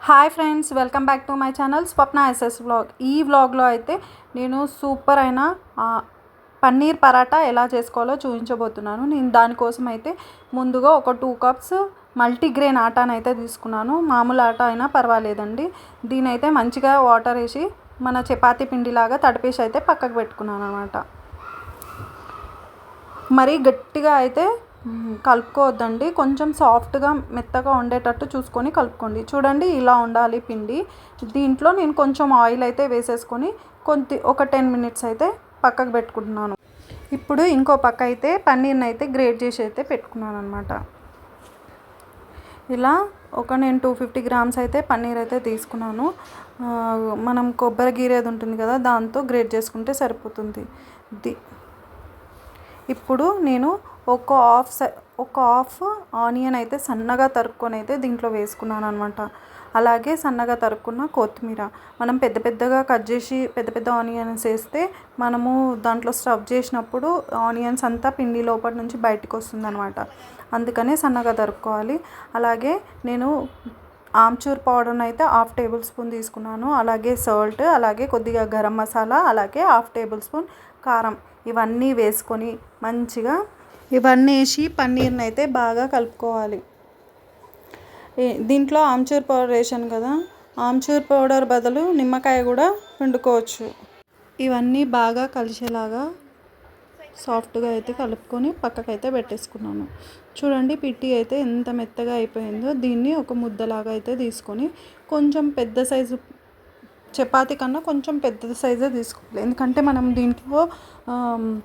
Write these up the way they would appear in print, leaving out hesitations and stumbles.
Hi friends, welcome back to my channel Swapna SS vlog. ఈ వ్లాగ్లో అయితే నేను సూపర్ అయిన పన్నీర్ పరాటా ఎలా చేసుకోవాలో చూపించబోతున్నాను. నేను దానికోసం అయితే ముందుగా ఒక 2 కప్స్ మల్టీగ్రెయిన్ ఆటాను అయితే తీసుకున్నాను. మామూలు ఆటా అయినా పర్వాలేదండి. దీనైతే మంచిగా వాటర్ వేసి మన చపాతీ పిండిలాగా తడిపేసి అయితే పక్కకు పెట్టుకున్నాను అనమాట. మరీ గట్టిగా అయితే కలుపుకోవద్దండి, కొంచెం సాఫ్ట్గా మెత్తగా ఉండేటట్టు చూసుకొని కలుపుకోండి. చూడండి, ఇలా ఉండాలి పిండి. దీంట్లో నేను కొంచెం ఆయిల్ అయితే వేసేసుకొని ఒక 10 మినిట్స్ అయితే పక్కకు పెట్టుకుంటున్నాను. ఇప్పుడు ఇంకో పక్క అయితే పన్నీర్ని అయితే గ్రేట్ చేసి అయితే పెట్టుకున్నాను అనమాట. ఇలా నేను 250 గ్రామ్స్ అయితే పన్నీర్ అయితే తీసుకున్నాను. మనం కొబ్బరి గీరేది ఉంటుంది కదా, దాంతో గ్రేట్ చేసుకుంటే సరిపోతుంది. ఇప్పుడు నేను ఒక హాఫ్ ఆనియన్ అయితే సన్నగా తరుక్కొని అయితే దీంట్లో వేసుకున్నాను అనమాట. అలాగే సన్నగా తరుక్కున్న కొత్తిమీర. మనం పెద్దగా కట్ చేసి పెద్ద ఆనియన్స్ వేస్తే మనము దాంట్లో స్టఫ్ చేసినప్పుడు ఆనియన్స్ అంతా పిండి లోపల నుంచి బయటకు వస్తుంది అనమాట. అందుకనే సన్నగా తరుక్కోవాలి. అలాగే నేను ఆమ్చూర్ పౌడర్ని అయితే 1/2 టేబుల్ స్పూన్ తీసుకున్నాను. అలాగే సాల్ట్, అలాగే కొద్దిగా గరం మసాలా, అలాగే 1/2 టేబుల్ స్పూన్ కారం. ఇవన్నీ వేసుకొని మంచిగా ఇవన్నీ వేసి పన్నీర్ని అయితే బాగా కలుపుకోవాలి. దీంట్లో ఆమ్చూర్ పౌడర్ వేసాను కదా, ఆమ్చూర్ పౌడర్ బదులు నిమ్మకాయ కూడా పిండుకోవచ్చు. ఇవన్నీ బాగా కలిసేలాగా సాఫ్ట్గా అయితే కలుపుకొని పక్కకైతే పెట్టేసుకున్నాను. చూడండి, పిట్టి అయితే ఎంత మెత్తగా అయిపోయిందో. దీన్ని ఒక ముద్దలాగా అయితే తీసుకొని కొంచెం పెద్ద సైజు చపాతీ కన్నా కొంచెం పెద్ద సైజే తీసుకోవాలి. ఎందుకంటే మనం దీంట్లో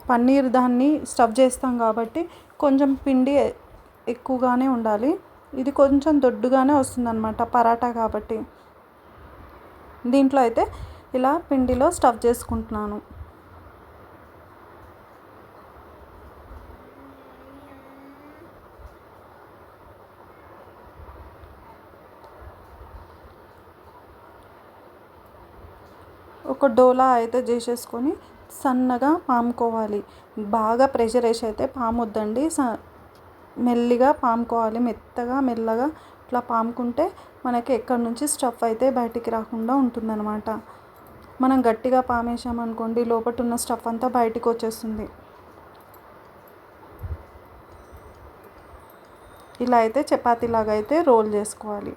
పన్నీర్ దాన్ని స్టఫ్ చేస్తాం కాబట్టి కొంచెం పిండి ఎక్కువగానే ఉండాలి. ఇది కొంచెం దొడ్డుగానే వస్తుందన్నమాట పరాటా కాబట్టి. దీంట్లో అయితే ఇలా పిండిలో స్టఫ్ చేసుకుంటున్నాను. ఒక డోలా అయితే చేసేసుకొని సన్నగా పాముకోవాలి. బాగా ప్రెషర్ వేసి అయితే పామొద్దండి, మెల్లిగా పాముకోవాలి. మెల్లగా ఇట్లా పాముకుంటే మనకి ఎక్కడి నుంచి స్టఫ్ అయితే బయటికి రాకుండా ఉంటుందన్నమాట. మనం గట్టిగా పామేసామనుకోండి, లోపల ఉన్న స్టఫ్ అంతా బయటికి వచ్చేస్తుంది. ఇలా అయితే చపాతీలాగా అయితే రోల్ చేసుకోవాలి.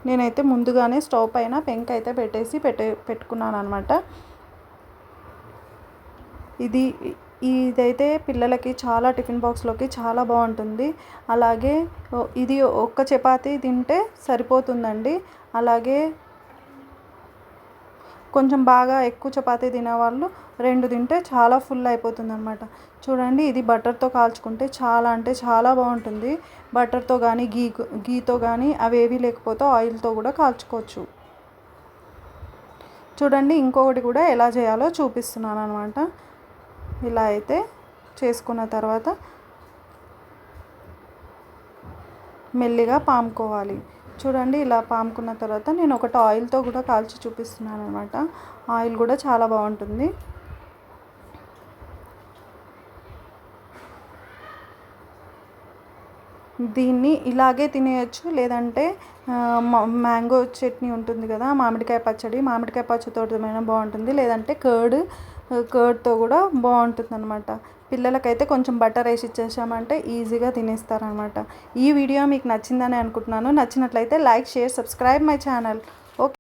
నేనైతే ముందుగానే స్టవ్ పైన పెంక అయితే పెట్టుకున్నాను అనమాట. ఇదైతే పిల్లలకి చాలా టిఫిన్ బాక్స్లోకి చాలా బాగుంటుంది. అలాగే ఇది ఒక్క చపాతీ తింటే సరిపోతుందండి. అలాగే కొంచెం బాగా ఎక్కువ చపాతీ తినేవాళ్ళు 2 తింటే చాలా ఫుల్ అయిపోతుంది అనమాట. చూడండి, ఇది బటర్తో కాల్చుకుంటే చాలా అంటే చాలా బాగుంటుంది. బటర్తో కానీ గీతో కానీ అవేవి లేకపోతే ఆయిల్తో కూడా కాల్చుకోవచ్చు. చూడండి, ఇంకొకటి కూడా ఎలా చేయాలో చూపిస్తున్నాను అనమాట. ఇలా అయితే చేసుకున్న తర్వాత మెల్లిగా పాముకోవాలి. చూడండి, ఇలా పాముకున్న తర్వాత నేను ఒకటి ఆయిల్తో కూడా కాల్చి చూపిస్తున్నాను అనమాట. ఆయిల్ కూడా చాలా బాగుంటుంది. దీన్ని ఇలాగే తినేయచ్చు, లేదంటే మ్యాంగో చట్నీ ఉంటుంది కదా, మామిడికాయ పచ్చడితో బాగుంటుంది. లేదంటే కర్డ్తో కూడా బాగుంటుంది అనమాట. పిల్లలకైతే కొంచెం బటర్ వేసి ఇచ్చేసామంటే ఈజీగా తినేస్తారనమాట. ఈ వీడియో మీకు నచ్చిందని అనుకుంటున్నాను. నచ్చినట్లయితే like, share, subscribe my channel. Okay.